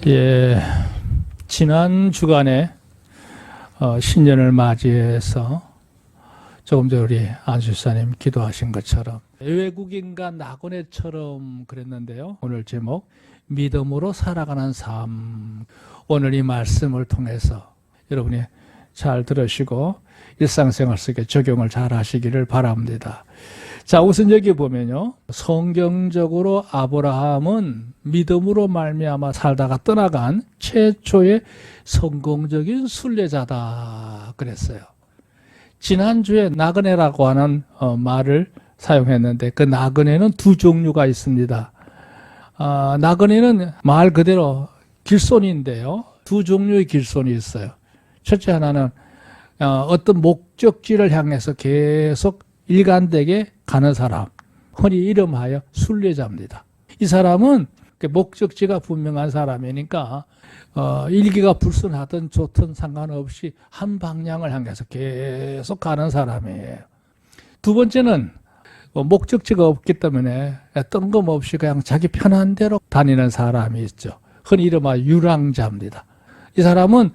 예, 지난 주간에 신년을 맞이해서 조금 전 우리 안수사님 기도하신 것처럼 외국인과 나그네처럼 그랬는데요. 오늘 제목 믿음으로 살아가는 삶. 오늘 이 말씀을 통해서 여러분이 잘 들으시고 일상생활 속에 적용을 잘 하시기를 바랍니다. 자, 우선 여기 보면요, 성경적으로 아브라함은 믿음으로 말미암아 살다가 떠나간 최초의 성공적인 순례자다 그랬어요. 지난주에 나그네라고 하는 말을 사용했는데 그 나그네는 두 종류가 있습니다. 나그네는 말 그대로 길손인데요, 두 종류의 길손이 있어요. 첫째 하나는 어떤 목적지를 향해서 계속 일관되게 가는 사람, 흔히 이름하여 순례자입니다. 이 사람은 목적지가 분명한 사람이니까 일기가 불순하든 좋든 상관없이 한 방향을 향해서 계속 가는 사람이에요. 두 번째는 목적지가 없기 때문에 뜬금없이 그냥 자기 편한 대로 다니는 사람이 있죠. 흔히 이름하여 유랑자입니다. 이 사람은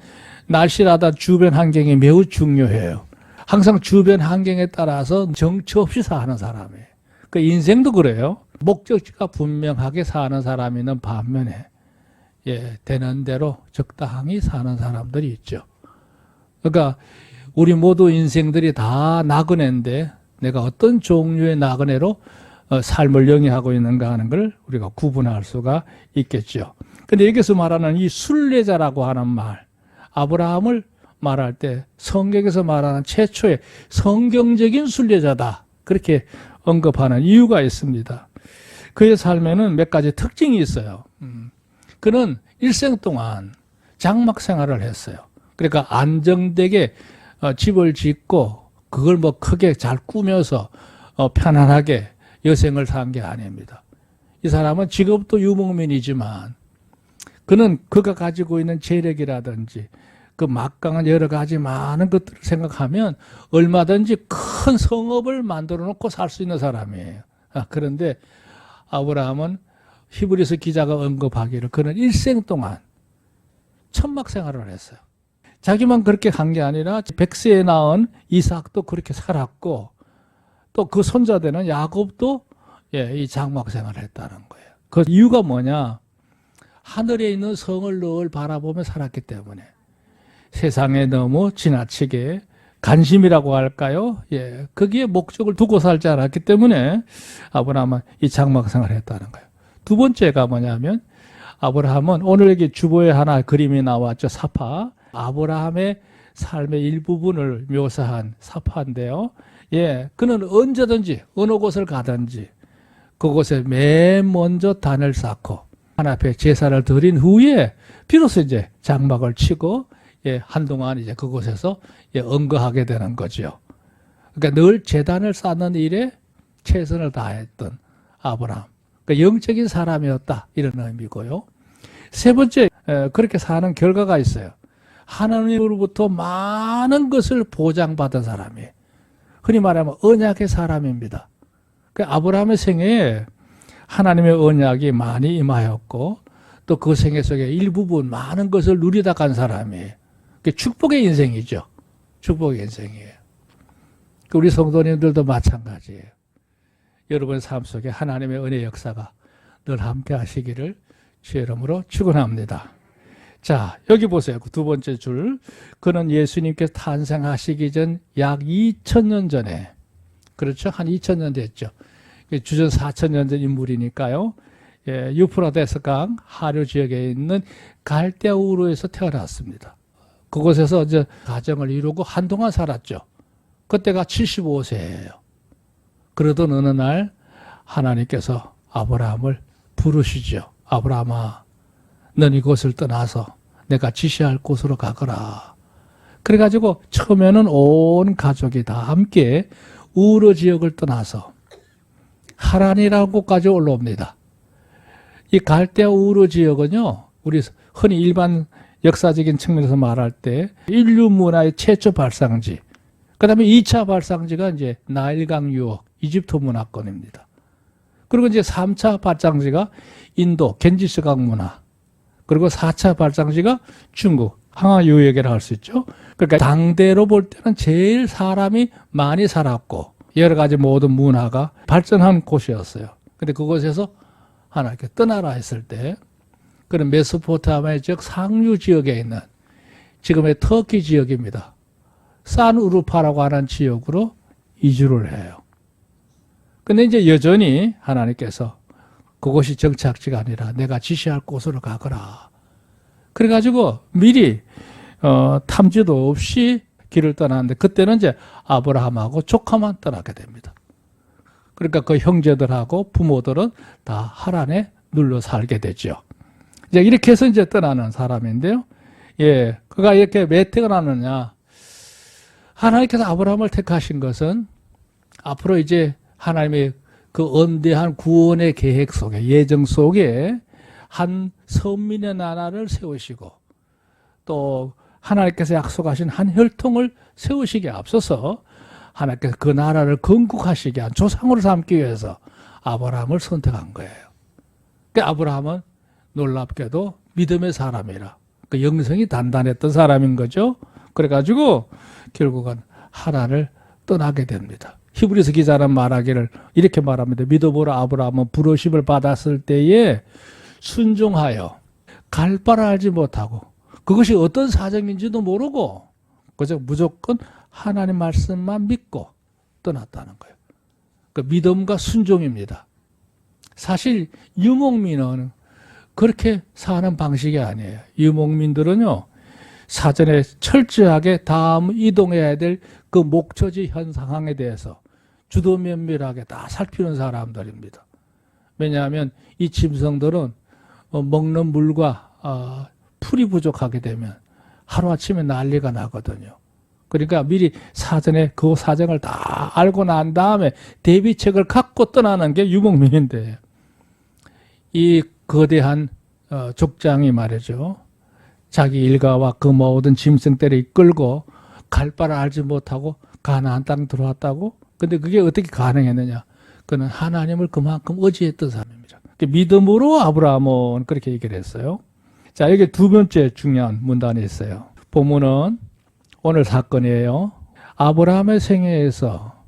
날씨라든 주변 환경이 매우 중요해요. 항상 주변 환경에 따라서 정처 없이 사는 사람이에요. 그 인생도 그래요. 목적지가 분명하게 사는 사람이 있는 반면에 되는 대로 적당히 사는 사람들이 있죠. 그러니까 우리 모두 인생들이 다 나그네인데 내가 어떤 종류의 나그네로 삶을 영위하고 있는가 하는 걸 우리가 구분할 수가 있겠죠. 근데 여기서 말하는 이 순례자라고 하는 말, 아브라함을 말할 때 성경에서 말하는 최초의 성경적인 순례자다, 그렇게 언급하는 이유가 있습니다. 그의 삶에는 몇 가지 특징이 있어요. 그는 일생 동안 장막 생활을 했어요. 그러니까 안정되게 집을 짓고 그걸 뭐 크게 잘 꾸며서 편안하게 여생을 산 게 아닙니다. 이 사람은 직업도 유목민이지만 그는 그가 가지고 있는 재력이라든지 그 막강한 여러 가지 많은 것들을 생각하면 얼마든지 큰 성읍을 만들어 놓고 살 수 있는 사람이에요. 그런데 아브라함은 히브리서 기자가 언급하기를 그는 일생 동안 천막 생활을 했어요. 자기만 그렇게 한 게 아니라 백세에 낳은 이삭도 그렇게 살았고 또 그 손자되는 야곱도 이 장막 생활을 했다는 거예요. 그 이유가 뭐냐? 하늘에 있는 성을 늘 바라보며 살았기 때문에 세상에 너무 지나치게 관심이라고 할까요? 거기에 목적을 두고 살지 않았기 때문에 아브라함은 이 장막 생활을 했다는 거예요. 두 번째가 뭐냐면 아브라함은 오늘 여기 주보에 하나 그림이 나왔죠. 사파. 아브라함의 삶의 일부분을 묘사한 사파인데요. 그는 언제든지 어느 곳을 가든지 그곳에 맨 먼저 단을 쌓고 하나님 앞에 제사를 드린 후에 비로소 이제 장막을 치고 한동안 이제 그곳에서 언거하게 되는 거죠. 그러니까 늘 제단을 쌓는 일에 최선을 다했던 아브라함. 그러니까 영적인 사람이었다, 이런 의미고요. 세 번째, 그렇게 사는 결과가 있어요. 하나님으로부터 많은 것을 보장받은 사람이에요. 흔히 말하면 언약의 사람입니다. 그러니까 아브라함의 생애에 하나님의 언약이 많이 임하였고 또 그 생애 속에 일부분 많은 것을 누리다 간 사람이에요. 축복의 인생이죠. 축복의 인생이에요. 우리 성도님들도 마찬가지예요. 여러분의 삶 속에 하나님의 은혜 역사가 늘 함께 하시기를 주의 이름으로 축원합니다. 자, 여기 보세요. 두 번째 줄. 그는 예수님께서 탄생하시기 전 약 2000년 전에, 그렇죠? 한 2000년 됐죠. 주전 4000년 전 인물이니까요. 유프라데스 강 하류 지역에 있는 갈대아 우르에서 태어났습니다. 그곳에서 이제 가정을 이루고 한동안 살았죠. 그때가 75세예요. 그러던 어느 날 하나님께서 아브라함을 부르시죠. 아브라함아, 넌 이곳을 떠나서 내가 지시할 곳으로 가거라. 그래가지고 처음에는 온 가족이 다 함께 우르 지역을 떠나서 하란이라는 곳까지 올라옵니다. 이 갈대아 우르 지역은요, 우리 흔히 일반 역사적인 측면에서 말할 때 인류 문화의 최초 발상지, 그 다음에 2차 발상지가 이제 나일강 유업, 이집트 문화권입니다. 그리고 이제 3차 발상지가 인도, 겐지스강 문화, 그리고 4차 발상지가 중국, 항아유역이라고 할 수 있죠. 그러니까 당대로 볼 때는 제일 사람이 많이 살았고 여러 가지 모든 문화가 발전한 곳이었어요. 근데 그곳에서 하나 이렇게 떠나라 했을 때 그런 메소포타미아 지역 상류 지역에 있는 지금의 터키 지역입니다. 산우르파라고 하는 지역으로 이주를 해요. 근데 이제 여전히 하나님께서 그곳이 정착지가 아니라 내가 지시할 곳으로 가거라. 그래가지고 미리 탐지도 없이 길을 떠났는데 그때는 이제 아브라함하고 조카만 떠나게 됩니다. 그러니까 그 형제들하고 부모들은 다 하란에 눌러 살게 되죠. 이제 이렇게 해서 이제 떠나는 사람인데요. 예, 그가 이렇게 왜 태어나느냐? 하나님께서 아브라함을 택하신 것은 앞으로 이제 하나님의 그 언대한 구원의 계획 속에, 예정 속에 한 선민의 나라를 세우시고 또 하나님께서 약속하신 한 혈통을 세우시기에 앞서서 하나님께서 그 나라를 건국하시게 한 조상으로 삼기 위해서 아브라함을 선택한 거예요. 그러니까 아브라함은 놀랍게도 믿음의 사람이라 그 영성이 단단했던 사람인 거죠. 그래가지고 결국은 하란을 떠나게 됩니다. 히브리서 기자는 말하기를 이렇게 말합니다. 믿어보라 아브라함은 부르심을 받았을 때에 순종하여 갈 바를 알지 못하고 그것이 어떤 사정인지도 모르고 그저 무조건 하나님 말씀만 믿고 떠났다는 거예요. 그 믿음과 순종입니다. 사실 유목민은 그렇게 사는 방식이 아니에요. 유목민들은요 사전에 철저하게 다음 이동해야 될 그 목초지 현 상황에 대해서 주도 면밀하게 다 살피는 사람들입니다. 왜냐하면 이 짐승들은 먹는 물과 풀이 부족하게 되면 하루아침에 난리가 나거든요. 그러니까 미리 사전에 그 사정을 다 알고 난 다음에 대비책을 갖고 떠나는 게 유목민인데 이 거대한 족장이 말이죠. 자기 일가와 그 모든 짐승들을 이끌고 갈 바를 알지 못하고 가나안 땅 들어왔다고? 근데 그게 어떻게 가능했느냐? 그는 하나님을 그만큼 의지했던 사람입니다. 믿음으로 아브라함은 그렇게 얘기를 했어요. 자, 여기 두 번째 중요한 문단이 있어요. 본문은 오늘 사건이에요. 아브라함의 생애에서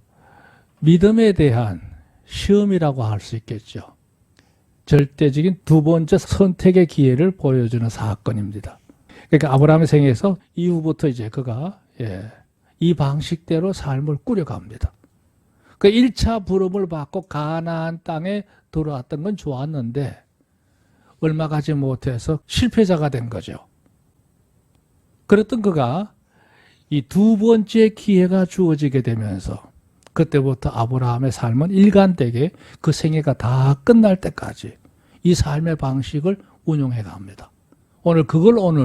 믿음에 대한 시험이라고 할 수 있겠죠. 절대적인 두 번째 선택의 기회를 보여주는 사건입니다. 그러니까 아브라함의 생애에서 이후부터 이제 그가 이 방식대로 삶을 꾸려갑니다. 그 1차 부름을 받고 가나안 땅에 들어왔던 건 좋았는데 얼마 가지 못해서 실패자가 된 거죠. 그랬던 그가 이 두 번째 기회가 주어지게 되면서 그때부터 아브라함의 삶은 일관되게 그 생애가 다 끝날 때까지 이 삶의 방식을 운용해 갑니다. 오늘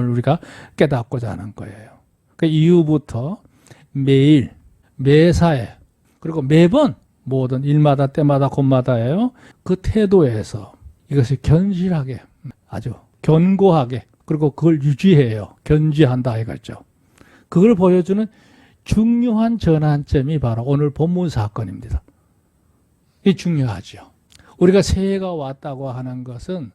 우리가 깨닫고자 하는 거예요. 그 이후부터 매일, 매사에, 그리고 매번 모든 일마다 때마다 곳마다예요. 그 태도에서 이것을 견실하게, 아주 견고하게, 그리고 그걸 유지해요. 견지한다 이거죠. 그걸 보여주는 중요한 전환점이 바로 오늘 본문 사건입니다. 이게 중요하죠. 우리가 새해가 왔다고 하는 것은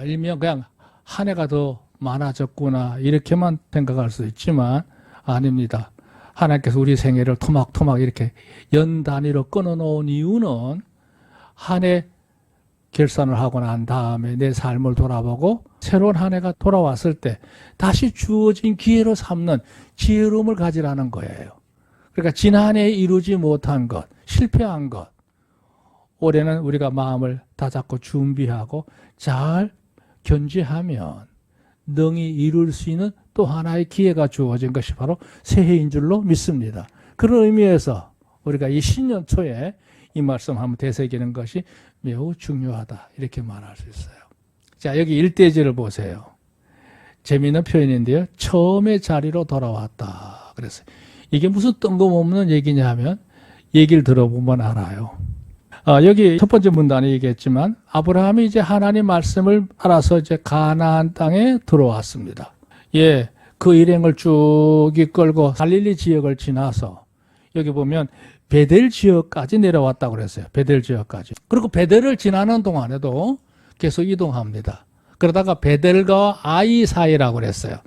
일명 그냥 한 해가 더 많아졌구나 이렇게만 생각할 수 있지만 아닙니다. 하나님께서 우리 생애를 토막토막 이렇게 연 단위로 끊어놓은 이유는 한 해 결산을 하고 난 다음에 내 삶을 돌아보고 새로운 한 해가 돌아왔을 때 다시 주어진 기회로 삼는 지혜로움을 가지라는 거예요. 그러니까 지난해 이루지 못한 것, 실패한 것, 올해는 우리가 마음을 다잡고 준비하고 잘 견지하면 능히 이룰 수 있는 또 하나의 기회가 주어진 것이 바로 새해인 줄로 믿습니다. 그런 의미에서 우리가 이 신년 초에 이 말씀 한번 되새기는 것이 매우 중요하다 이렇게 말할 수 있어요. 자, 여기 1대지를 보세요. 재미있는 표현인데요. 처음의 자리로 돌아왔다 그랬어요. 이게 무슨 뜬금없는 얘기냐 하면 얘기를 들어보면 알아요. 여기 첫 번째 문단에 얘기했지만 아브라함이 이제 하나님 말씀을 알아서 이제 가나안 땅에 들어왔습니다. 예, 그 일행을 쭉 이끌고 갈릴리 지역을 지나서 여기 보면 베델 지역까지 내려왔다고 그랬어요. 베델 지역까지. 그리고 베델을 지나는 동안에도 계속 이동합니다. 그러다가 베델과 아이 사이라고 그랬어요.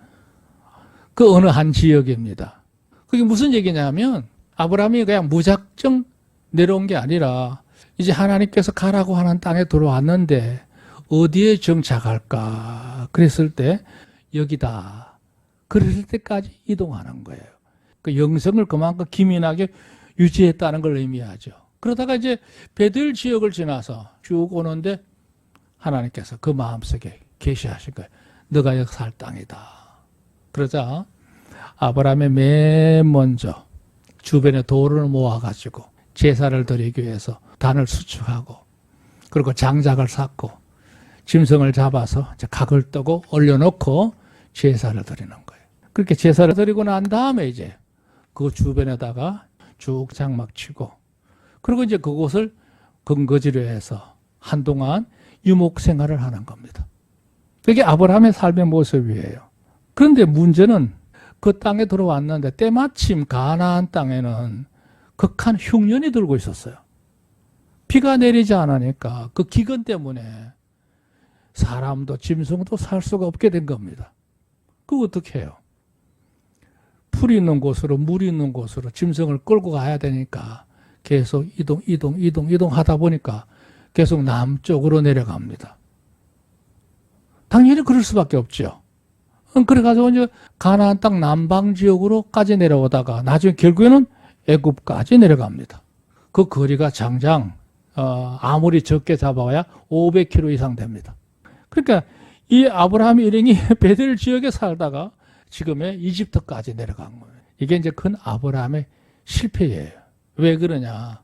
그 어느 한 지역입니다. 그게 무슨 얘기냐면 아브라함이 그냥 무작정 내려온 게 아니라 이제 하나님께서 가라고 하는 땅에 들어왔는데 어디에 정착할까 그랬을 때 여기다 그랬을 때까지 이동하는 거예요. 그 영성을 그만큼 기민하게 유지했다는 걸 의미하죠. 그러다가 이제 베들 지역을 지나서 쭉 오는데 하나님께서 그 마음속에 계시하신 거예요. 너가 여기 살 땅이다. 그러자 아브라함이 맨 먼저 주변에 돌을 모아가지고 제사를 드리기 위해서 단을 수축하고 그리고 장작을 쌓고 짐승을 잡아서 각을 뜨고 올려놓고 제사를 드리는 거예요. 그렇게 제사를 드리고 난 다음에 이제 그 주변에다가 쭉 장막 치고 그리고 이제 그곳을 근거지로 해서 한동안 유목 생활을 하는 겁니다. 그게 아브라함의 삶의 모습이에요. 그런데 문제는 그 땅에 들어왔는데 때마침 가나안 땅에는 극한 흉년이 들고 있었어요. 비가 내리지 않으니까 그 기근 때문에 사람도 짐승도 살 수가 없게 된 겁니다. 그거 어떻게 해요? 풀이 있는 곳으로 물이 있는 곳으로 짐승을 끌고 가야 되니까 계속 이동 하다 보니까 계속 남쪽으로 내려갑니다. 당연히 그럴 수밖에 없죠. 그래가지고 이제 가나안 땅 남방 지역으로까지 내려오다가 나중에 결국에는 애굽까지 내려갑니다. 그 거리가 장장 아무리 적게 잡아야 500km 이상 됩니다. 그러니까 이 아브라함 일행이 베델 지역에 살다가 지금의 이집트까지 내려간 거예요. 이게 이제 큰 아브라함의 실패예요. 왜 그러냐?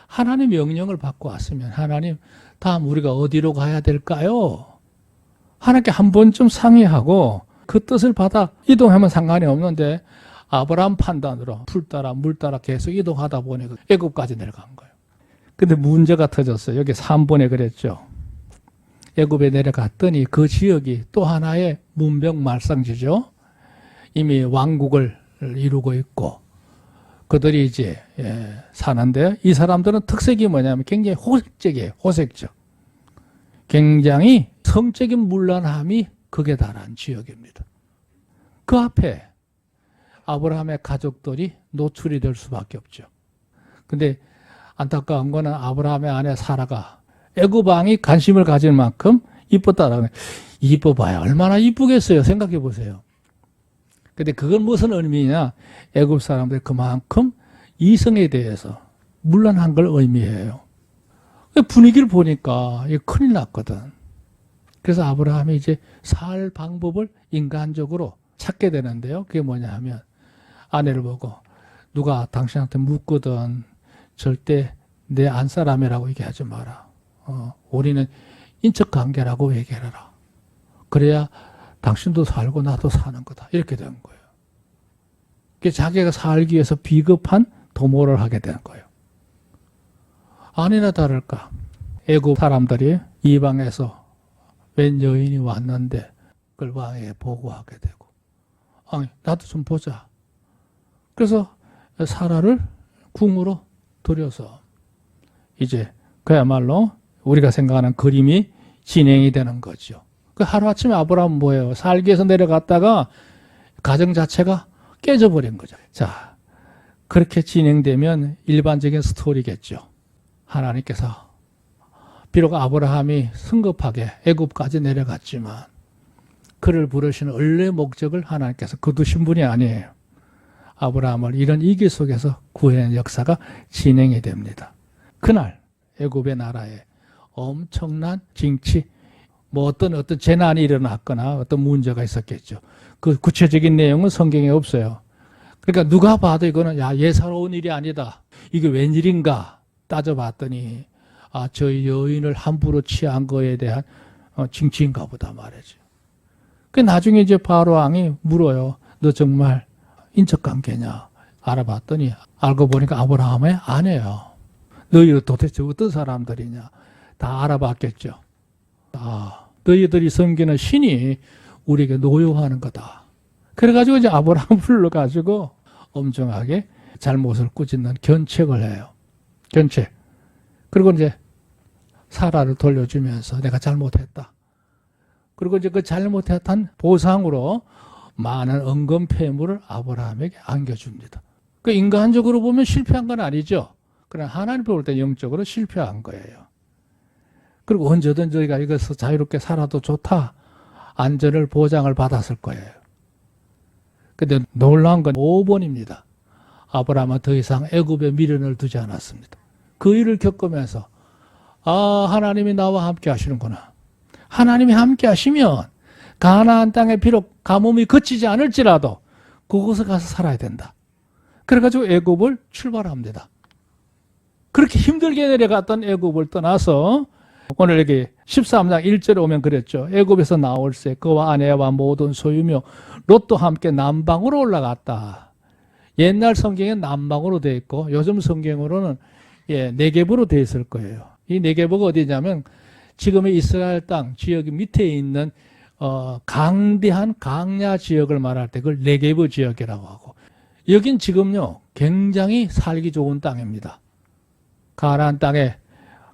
하나님 명령을 받고 왔으면 하나님 다음 우리가 어디로 가야 될까요? 하나님께 한 번쯤 상의하고 그 뜻을 받아 이동하면 상관이 없는데 아브라함 판단으로 풀 따라 물 따라 계속 이동하다 보니 애굽까지 내려간 거예요. 근데 문제가 터졌어요. 여기 3번에 그랬죠. 애굽에 내려갔더니 그 지역이 또 하나의 문병말상지죠. 이미 왕국을 이루고 있고 그들이 이제 사는데 이 사람들은 특색이 뭐냐면 굉장히 호색적이에요. 호색적. 굉장히 성적인 문란함이 극에 달한 지역입니다. 그 앞에 아브라함의 가족들이 노출이 될 수밖에 없죠. 근데 안타까운 거는 아브라함의 아내 사라가 애굽 왕이 관심을 가질 만큼 이뻤다라고. 이뻐봐야 얼마나 이쁘겠어요. 생각해 보세요. 근데 그건 무슨 의미냐? 애굽 사람들이 그만큼 이성에 대해서 문란한 걸 의미해요. 분위기를 보니까 이게 큰일 났거든. 그래서 아브라함이 이제 살 방법을 인간적으로 찾게 되는데요. 그게 뭐냐 하면 아내를 보고 누가 당신한테 묻거든 절대 내 안사람이라고 얘기하지 마라. 우리는 인척관계라고 얘기해라. 그래야 당신도 살고 나도 사는 거다. 이렇게 된 거예요. 그래서 자기가 살기 위해서 비겁한 도모를 하게 된 거예요. 아니나 다를까 애굽 사람들이 이방에서 웬 여인이 왔는데 그걸 왕에게 보고하게 되고 나도 좀 보자. 그래서 사라를 궁으로 들여서 이제 그야말로 우리가 생각하는 그림이 진행이 되는 거죠. 그 하루아침에 아브라함은 뭐예요? 살기 위해서 내려갔다가 가정 자체가 깨져버린 거죠. 자, 그렇게 진행되면 일반적인 스토리겠죠. 하나님께서 비록 아브라함이 성급하게 애굽까지 내려갔지만 그를 부르시는 원래 목적을 하나님께서 거두신 분이 아니에요. 아브라함을 이런 위기 속에서 구해낸 역사가 진행이 됩니다. 그날 애굽의 나라에 엄청난 징치, 어떤 재난이 일어났거나 어떤 문제가 있었겠죠. 그 구체적인 내용은 성경에 없어요. 그러니까 누가 봐도 이거는 예사로운 일이 아니다. 이게 웬일인가 따져봤더니 저 여인을 함부로 취한 거에 대한 징치인가 보다 말이죠. 그 나중에 이제 바로 왕이 물어요. 너 정말 인척관계냐? 알아봤더니 알고 보니까 아브라함의 아내예요. 너희 도대체 어떤 사람들이냐? 다 알아봤겠죠. 너희들이 섬기는 신이 우리에게 노여워하는 거다. 그래가지고 이제 아브라함 불러가지고 엄정하게 잘못을 꾸짖는 견책을 해요. 견책. 그리고 이제 사라를 돌려주면서 내가 잘못했다. 그리고 이제 그 잘못했던 보상으로 많은 은금 폐물을 아브라함에게 안겨줍니다. 그 인간적으로 보면 실패한 건 아니죠. 그러나 하나님 볼 때 영적으로 실패한 거예요. 그리고 언제든 저희가 이것서 자유롭게 살아도 좋다. 안전을 보장을 받았을 거예요. 근데 놀라운 건 5번입니다. 아브라함은 더 이상 애굽에 미련을 두지 않았습니다. 그 일을 겪으면서 하나님이 나와 함께 하시는구나. 하나님이 함께 하시면 가나안 땅에 비록 가뭄이 그치지 않을지라도 그곳에 가서 살아야 된다. 그래가지고 애굽을 출발합니다. 그렇게 힘들게 내려갔던 애굽을 떠나서 오늘 여기 13장 1절에 오면 그랬죠. 애굽에서 나올새 그와 아내와 모든 소유며 롯도 함께 남방으로 올라갔다. 옛날 성경엔 남방으로 되어 있고 요즘 성경으로는 네겝으로 되어 있을 거예요. 이 네겝가 어디냐면 지금의 이스라엘 땅 지역 밑에 있는 강대한 강야 지역을 말할 때 그걸 네겝 지역이라고 하고, 여긴 지금요 굉장히 살기 좋은 땅입니다. 가나안 땅에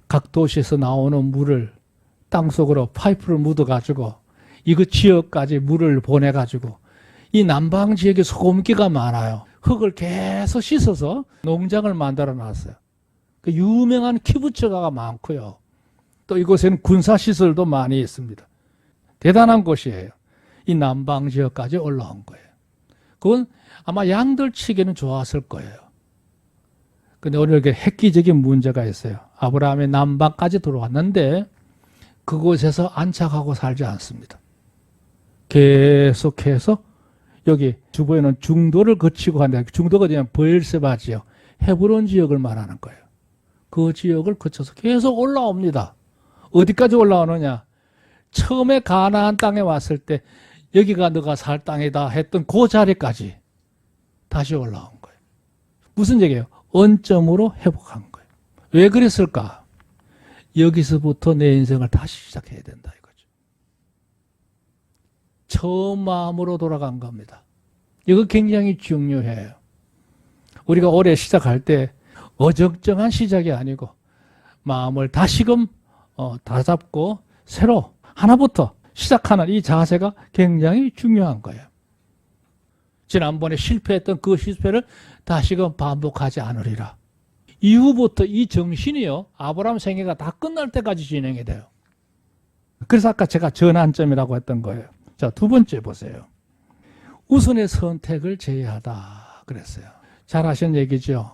각 도시에서 나오는 물을 땅속으로 파이프를 묻어가지고 이그 지역까지 물을 보내가지고 이 남방 지역에 소금기가 많아요. 흙을 계속 씻어서 농장을 만들어 놨어요. 그 유명한 키부츠가가 많고요. 또 이곳에는 군사시설도 많이 있습니다. 대단한 곳이에요. 이 남방 지역까지 올라온 거예요. 그건 아마 양들 치기는 좋았을 거예요. 근데 오늘 이렇게 획기적인 문제가 있어요. 아브라함의 남방까지 들어왔는데 그곳에서 안착하고 살지 않습니다. 계속해서 여기 주변에는 중도를 거치고 간다. 중도가 어디냐면 브엘세바 지역, 헤브론 지역을 말하는 거예요. 그 지역을 거쳐서 계속 올라옵니다. 어디까지 올라오느냐? 처음에 가나안 땅에 왔을 때 여기가 너가 살 땅이다 했던 그 자리까지 다시 올라온 거예요. 무슨 얘기예요? 원점으로 회복한 거예요. 왜 그랬을까? 여기서부터 내 인생을 다시 시작해야 된다 이거죠. 처음 마음으로 돌아간 겁니다. 이거 굉장히 중요해요. 우리가 올해 시작할 때 어정쩡한 시작이 아니고 마음을 다시금 다잡고 새로 하나부터 시작하는 이 자세가 굉장히 중요한 거예요. 지난번에 실패했던 그 실패를 다시금 반복하지 않으리라. 이후부터 이 정신이요, 아브라함 생애가 다 끝날 때까지 진행이 돼요. 그래서 아까 제가 전환점이라고 했던 거예요. 자, 두 번째 보세요. 우선의 선택을 제외하다 그랬어요. 잘 아시는 얘기죠.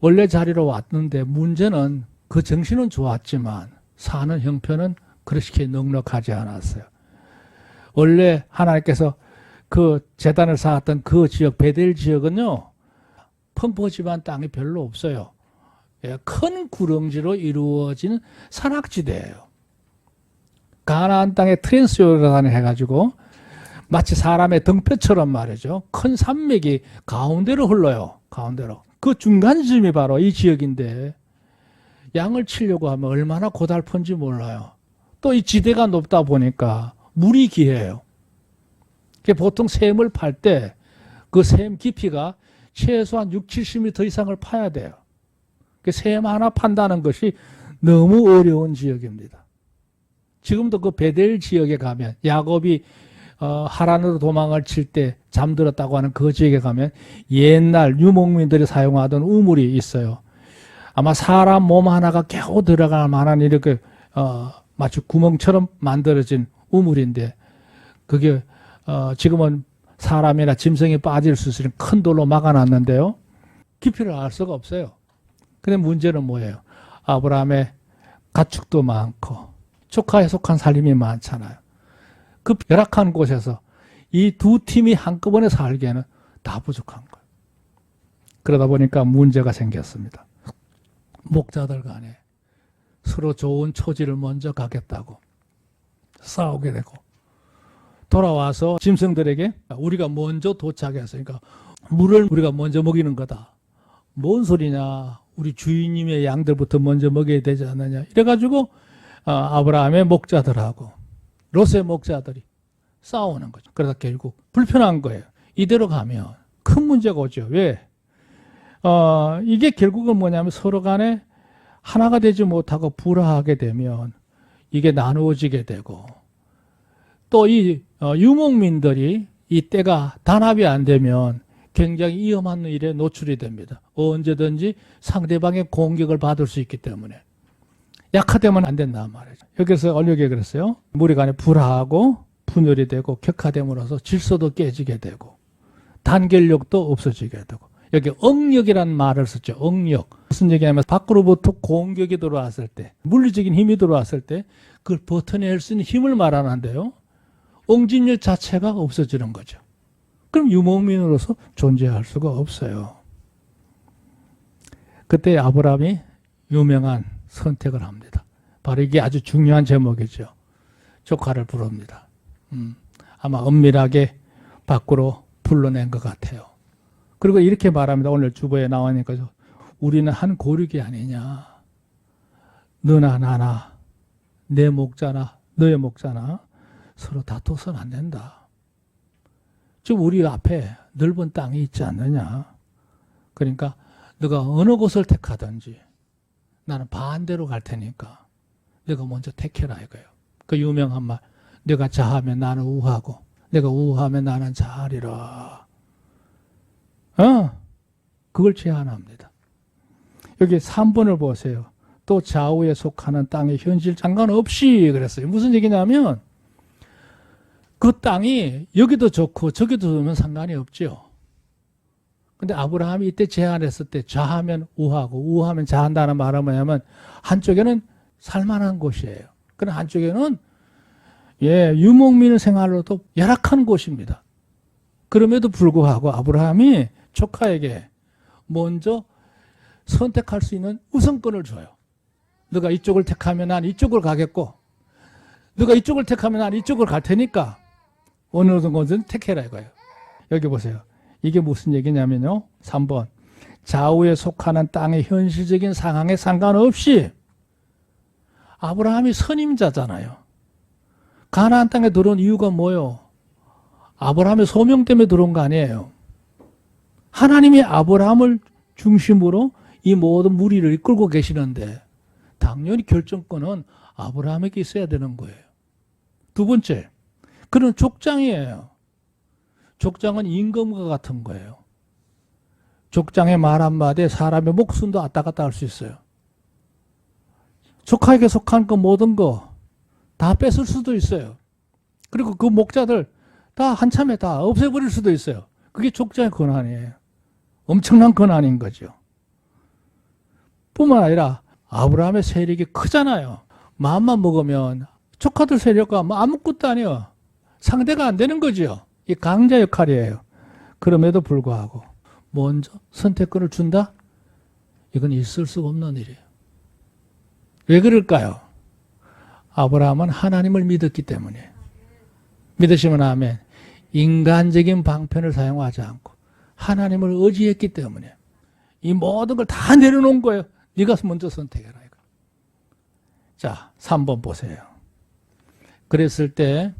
원래 자리로 왔는데 문제는 그 정신은 좋았지만 사는 형편은 그렇게 넉넉하지 않았어요. 원래 하나님께서 그 제단을 쌓았던 그 지역, 베델 지역은요, 펑퍼짐한 땅이 별로 없어요. 큰 구렁지로 이루어진 산악지대예요. 가나안 땅에 트랜스요르단을 해가지고 마치 사람의 등뼈처럼 말이죠. 큰 산맥이 가운데로 흘러요. 가운데로. 그 중간쯤이 바로 이 지역인데 양을 치려고 하면 얼마나 고달픈지 몰라요. 또 이 지대가 높다 보니까 물이 귀해요. 보통 샘을 팔 때 그 샘 깊이가 최소한 6, 70m 이상을 파야 돼요. 샘 하나 판다는 것이 너무 어려운 지역입니다. 지금도 그 베델 지역에 가면 야곱이 하란으로 도망을 칠 때 잠들었다고 하는 그 지역에 가면 옛날 유목민들이 사용하던 우물이 있어요. 아마 사람 몸 하나가 겨우 들어갈 만한 이렇게 마치 구멍처럼 만들어진 우물인데 그게 지금은 사람이나 짐승이 빠질 수 있는 큰 돌로 막아놨는데요. 깊이를 알 수가 없어요. 근데 문제는 뭐예요? 아브라함의 가축도 많고 조카에 속한 살림이 많잖아요. 그 열악한 곳에서 이 두 팀이 한꺼번에 살기에는 다 부족한 거예요. 그러다 보니까 문제가 생겼습니다. 목자들 간에 서로 좋은 초지를 먼저 가겠다고 싸우게 되고 돌아와서 짐승들에게 우리가 먼저 도착했으니까 물을 우리가 먼저 먹이는 거다. 뭔 소리냐. 우리 주인님의 양들부터 먼저 먹여야 되지 않느냐. 이래가지고 아브라함의 목자들하고 롯의 목자들이 싸우는 거죠. 그래서 결국 불편한 거예요. 이대로 가면 큰 문제가 오죠. 왜? 이게 결국은 뭐냐면 서로 간에 하나가 되지 못하고 불화하게 되면 이게 나누어지게 되고 또 이 유목민들이 이 때가 단합이 안 되면 굉장히 위험한 일에 노출이 됩니다. 언제든지 상대방의 공격을 받을 수 있기 때문에 약화되면 안 된단 말이죠. 여기서 언력에 그랬어요. 무리 간에 불화하고 분열이 되고 격화됨으로써 질서도 깨지게 되고 단결력도 없어지게 되고, 여기 억력이라는 말을 썼죠. 억력. 무슨 얘기냐면 밖으로부터 공격이 들어왔을 때, 물리적인 힘이 들어왔을 때 그걸 버텨낼 수 있는 힘을 말하는데요. 응집력 자체가 없어지는 거죠. 그럼 유목민으로서 존재할 수가 없어요. 그때 아브라함이 유명한 선택을 합니다. 바로 이게 아주 중요한 제목이죠. 조카를 부릅니다. 아마 은밀하게 밖으로 불러낸 것 같아요. 그리고 이렇게 말합니다. 오늘 주보에 나오니까 우리는 한 고륙이 아니냐. 너나 나나 내 목자나 너의 목자나 서로 다투어서는 안 된다. 지금 우리 앞에 넓은 땅이 있지 않느냐. 그러니까 너가 어느 곳을 택하든지 나는 반대로 갈 테니까 내가 먼저 택해라 이거예요. 그 유명한 말, 내가 자하면 나는 우하고 내가 우하면 나는 자하리라. 그걸 제안합니다. 여기 3번을 보세요. 또 좌우에 속하는 땅의 현실 상관없이 그랬어요. 무슨 얘기냐면 그 땅이 여기도 좋고 저기도 좋으면 상관이 없죠. 근데 아브라함이 이때 제안했을 때 좌하면 우하고 우하면 자한다는 말은 뭐냐면 한쪽에는 살만한 곳이에요. 그러나 한쪽에는 유목민 생활로도 열악한 곳입니다. 그럼에도 불구하고 아브라함이 조카에게 먼저 선택할 수 있는 우선권을 줘요. 너가 이쪽을 택하면 난 이쪽을 가겠고 너가 이쪽을 택하면 난 이쪽을 갈 테니까 어느 곳은 택해라 이거예요. 여기 보세요. 이게 무슨 얘기냐면요. 3번. 좌우에 속하는 땅의 현실적인 상황에 상관없이 아브라함이 선임자잖아요. 가나안 땅에 들어온 이유가 뭐예요? 아브라함의 소명 때문에 들어온 거 아니에요. 하나님이 아브라함을 중심으로 이 모든 무리를 이끌고 계시는데 당연히 결정권은 아브라함에게 있어야 되는 거예요. 두 번째, 그는 족장이에요. 족장은 임금과 같은 거예요. 족장의 말 한마디에 사람의 목숨도 왔다 갔다 할 수 있어요. 조카에게 속한 그 모든 거 다 뺏을 수도 있어요. 그리고 그 목자들 다 한참에 다 없애버릴 수도 있어요. 그게 족장의 권한이에요. 엄청난 권한인 거죠. 뿐만 아니라 아브라함의 세력이 크잖아요. 마음만 먹으면 조카들 세력과 뭐 아무것도 아니에요. 상대가 안 되는 거죠. 이 강자 역할이에요. 그럼에도 불구하고 먼저 선택권을 준다? 이건 있을 수가 없는 일이에요. 왜 그럴까요? 아브라함은 하나님을 믿었기 때문에. 믿으시면 아멘. 인간적인 방편을 사용하지 않고 하나님을 의지했기 때문에 이 모든 걸 다 내려놓은 거예요. 네가 먼저 선택해라. 이거. 자, 3번 보세요. 그랬을 때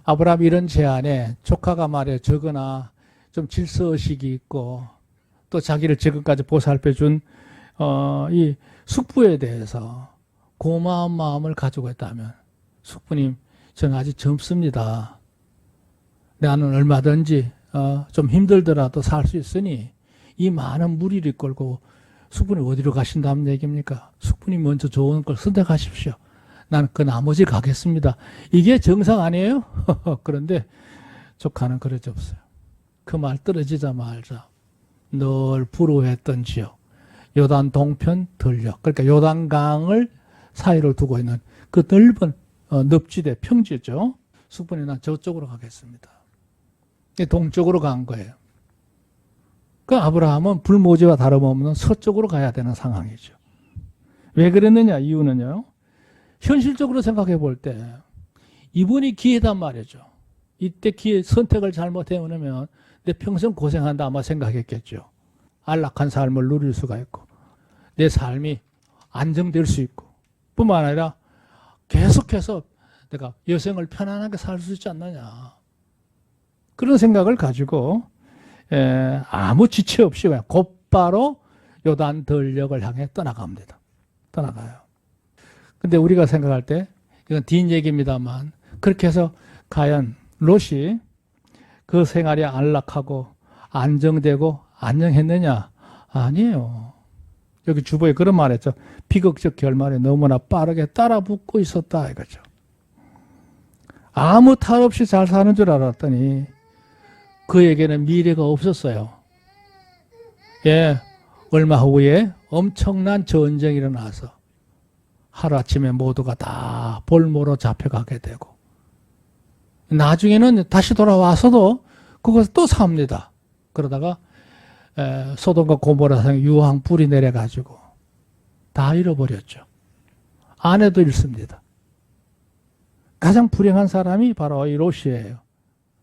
아브라함 이런 제안에 조카가 말해 적으나 좀 질서의식이 있고 또 자기를 지금까지 보살펴준 이 숙부에 대해서 고마운 마음을 가지고 있다면 숙부님 저는 아직 젊습니다. 나는 얼마든지 좀 힘들더라도 살 수 있으니 이 많은 무리를 이끌고 숙부님 어디로 가신다는 얘기입니까? 숙부님 먼저 좋은 걸 선택하십시오. 나는 그 나머지 가겠습니다. 이게 정상 아니에요? 그런데 조카는 그러지 없어요. 그 말 떨어지자마자 늘 부러워했던 지역, 요단 동편 들녘, 그러니까 요단강을 사이로 두고 있는 그 넓은 늪지대 평지죠. 숙부님 난 저쪽으로 가겠습니다. 동쪽으로 간 거예요. 그 아브라함은 불모지와 다름없는 서쪽으로 가야 되는 상황이죠. 왜 그랬느냐? 이유는요. 현실적으로 생각해 볼 때 이번이 기회단 말이죠. 이때 기회 선택을 잘못해오면 내 평생 고생한다 아마 생각했겠죠. 안락한 삶을 누릴 수가 있고 내 삶이 안정될 수 있고 뿐만 아니라 계속해서 내가 여생을 편안하게 살 수 있지 않느냐. 그런 생각을 가지고 아무 지체 없이 그냥 곧바로 요단 들녘을 향해 떠나갑니다. 떠나가요. 근데 우리가 생각할 때 이건 뒷 얘기입니다만 그렇게 해서 과연 롯이 그 생활이 안락하고 안정되고 안녕했느냐? 아니에요. 여기 주보에 그런 말 했죠. 비극적 결말에 너무나 빠르게 따라붙고 있었다 이거죠. 아무 탈 없이 잘 사는 줄 알았더니 그에게는 미래가 없었어요. 예, 얼마 후에 엄청난 전쟁이 일어나서 하루아침에 모두가 다 볼모로 잡혀가게 되고 나중에는 다시 돌아와서도 그것을 또 삽니다. 그러다가 소돔과 고모라 성에 유황 불이 내려가지고 다 잃어버렸죠. 아내도 잃습니다. 가장 불행한 사람이 바로 이 롯이에요.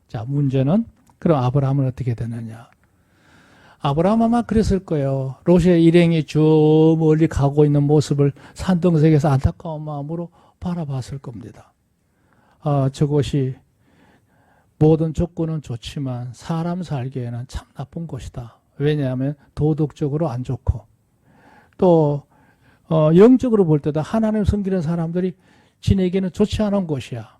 자, 문제는 그럼 아브라함은 어떻게 되느냐? 아브라함 아마 그랬을 거예요. 롯의 일행이 저 멀리 가고 있는 모습을 산등석에서 안타까운 마음으로 바라봤을 겁니다. 저곳이 모든 조건은 좋지만 사람 살기에는 참 나쁜 곳이다. 왜냐하면 도덕적으로 안 좋고 또 영적으로 볼 때도 하나님 섬기는 사람들이 지네에게는 좋지 않은 곳이야.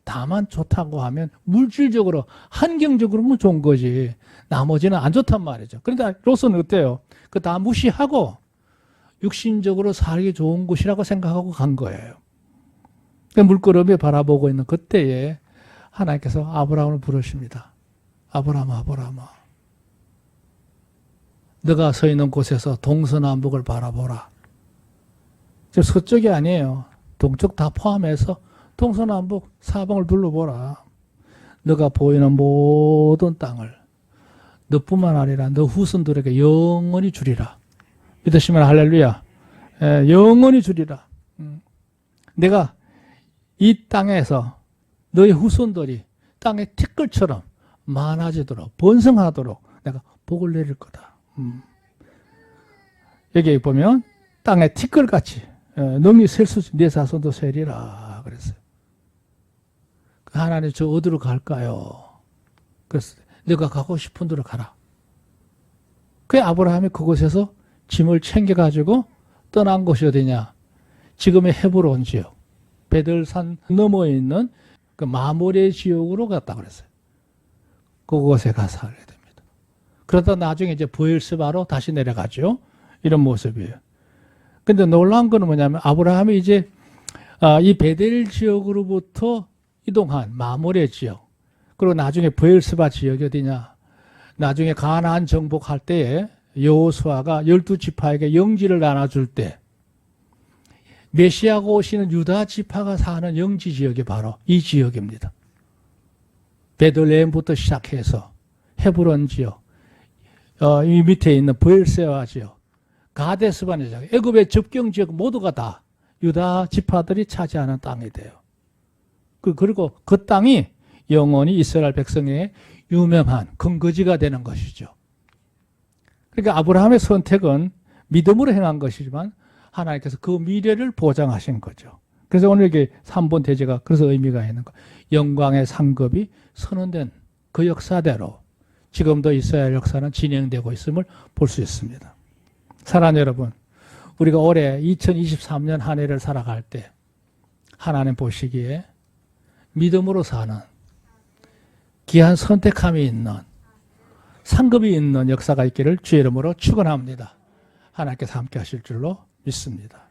다만 좋다고 하면 물질적으로 환경적으로는 좋은 거지 나머지는 안 좋단 말이죠. 그런데 롯은 어때요? 그 다 무시하고 육신적으로 살기 좋은 곳이라고 생각하고 간 거예요. 물끄러미 바라보고 있는 그때에 하나님께서 아브라함을 부르십니다. 아브라함아, 아브라함아, 너가 서 있는 곳에서 동서남북을 바라보라. 지금 서쪽이 아니에요. 동쪽 다 포함해서 동서남북 사방을 둘러보라. 너가 보이는 모든 땅을 너뿐만 아니라 너 후손들에게 영원히 주리라. 믿으시면 할렐루야. 영원히 주리라. 내가 이 땅에서 너의 후손들이 땅의 티끌처럼 많아지도록 번성하도록 내가 복을 내릴 거다. 여기 보면 땅의 티끌같이 능히 셀 수 있는 내 자손도 세리라 그랬어요. 하나님 저 어디로 갈까요? 그래서 내가 가고 싶은 데로 가라. 그 아브라함이 그곳에서 짐을 챙겨가지고 떠난 곳이 어디냐? 지금의 헤브론 지역, 베들산 너머에 있는 그 마모레 지역으로 갔다 그랬어요. 그곳에 가서 살게 됩니다. 그러다 나중에 이제 브엘스바로 다시 내려가죠. 이런 모습이에요. 근데 놀라운 거는 뭐냐면 아브라함이 이제 이 베델 지역으로부터 이동한 마모레 지역, 그리고 나중에 브엘스바 지역이 어디냐? 나중에 가나안 정복할 때에 여호수아가 12지파에게 영지를 나눠줄 때 메시아가 오시는 유다 지파가 사는 영지 지역이 바로 이 지역입니다. 베들레헴부터 시작해서 헤브론 지역, 이 밑에 있는 브엘세바 지역, 가데스바네 지역, 애굽의 접경 지역 모두가 다 유다 지파들이 차지하는 땅이 돼요. 그리고 그 땅이 영원히 이스라엘 백성의 유명한 근거지가 되는 것이죠. 그러니까 아브라함의 선택은 믿음으로 행한 것이지만 하나님께서 그 미래를 보장하신 거죠. 그래서 오늘 이게 3번 대제가 그래서 의미가 있는 거. 영광의 상급이 선언된 그 역사대로 지금도 이스라엘 역사는 진행되고 있음을 볼 수 있습니다. 사랑하는 여러분, 우리가 올해 2023년 한 해를 살아갈 때 하나님 보시기에 믿음으로 사는 귀한 선택함이 있는 상급이 있는 역사가 있기를 주의 이름으로 축원합니다. 하나님께서 함께 하실 줄로 믿습니다.